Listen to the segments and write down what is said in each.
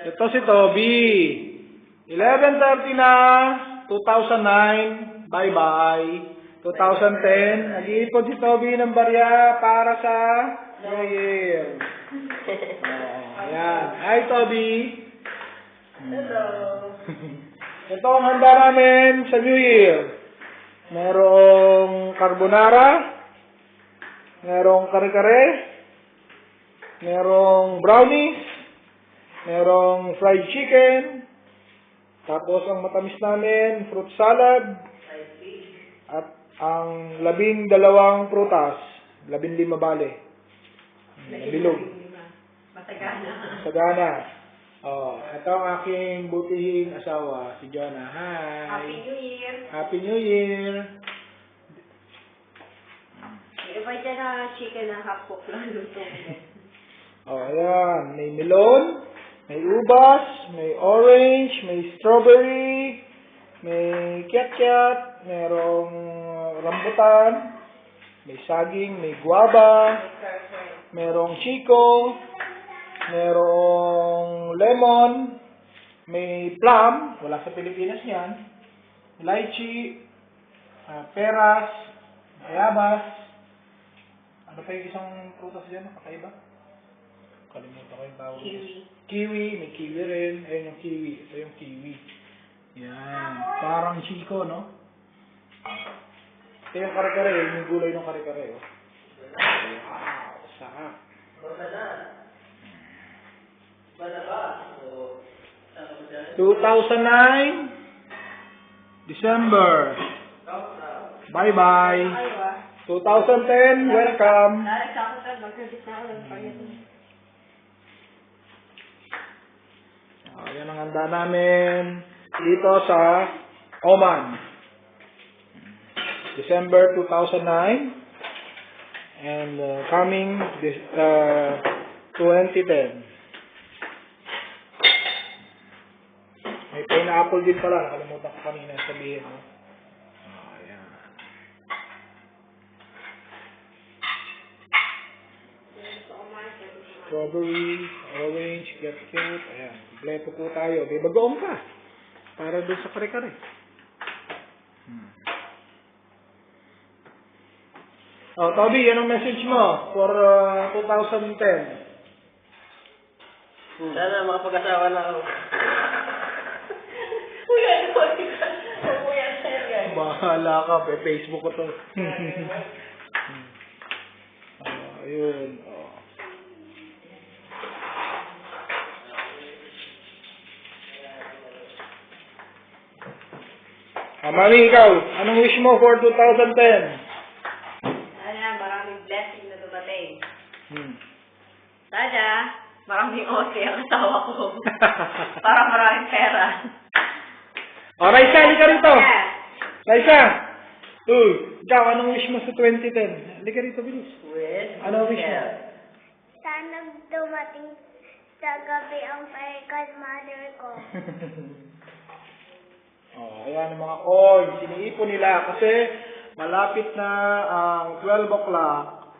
Ito si Toby. 11:30 na. 2009. Bye-bye. 2010. Nag-iipon si Toby ng barya para sa New Year. Ayan. Hi, Toby. Hello. Ito ang handa namin sa New Year. Merong carbonara. Merong kare-kare. Merong brownies. Merong fried chicken. Tapos ang matamis namin, fruit salad. At ang 12 prutas. 15 bale. Bilog. Masagana. Oh, ito ang aking butihing asawa, si Jonah. Hi. Happy New Year. Happy New Year. Iba dyan na chicken na half-cook lang luto. Oh, ayan. May melon, may ubas, may orange, may strawberry, may kiat-kiat, merong rambutan, may saging, may guava, merong chico, merong lemon, may plum, wala sa Pilipinas yan, lychee, peras, bayabas, ano pa yung isang prutas dyan, kakaiba? Kalimutan ko yung tawag. Kiwi. Kiwi, may kiwi rin. Ayun yung kiwi. Ito yung kiwi. Yan. Parang chico, no? Ito yung kare-kare. Yung gulay ng kare-kare, oh. Wow. Sarap. 2009 December. Bye-bye. 2010, welcome. Yan ang handa namin dito sa Oman. December 2009 and coming this 2010. May pineapple din pala. Nakalimutan ko kanina sabihin. Ayan. Strawberry, orange, kiat-kiat. Ayan. Kompleto po tayo. May bagoong pa. Para doon sa kare-kare. Oh, Toby, anong message mo for 2010? Sana makapag-asawa na ako. Bahala ka. Facebook ko to. Ayun. Oh. Mami, ikaw, anong wish mo for 2010? Sana maraming blessing na dumating. Sana maraming osi ang asawa ko. Para maraming pera. O, Raisa, halika rito. Raisa! Ikaw, anong wish mo sa 2010? Halika rito, bilis. Ano wish mo? Sana dumating sa gabi ang kay mother ko. Ayan ang mga coins. Siniipon nila kasi malapit na ang 12 o'clock.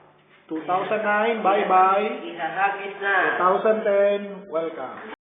2009, bye-bye. 2010, welcome.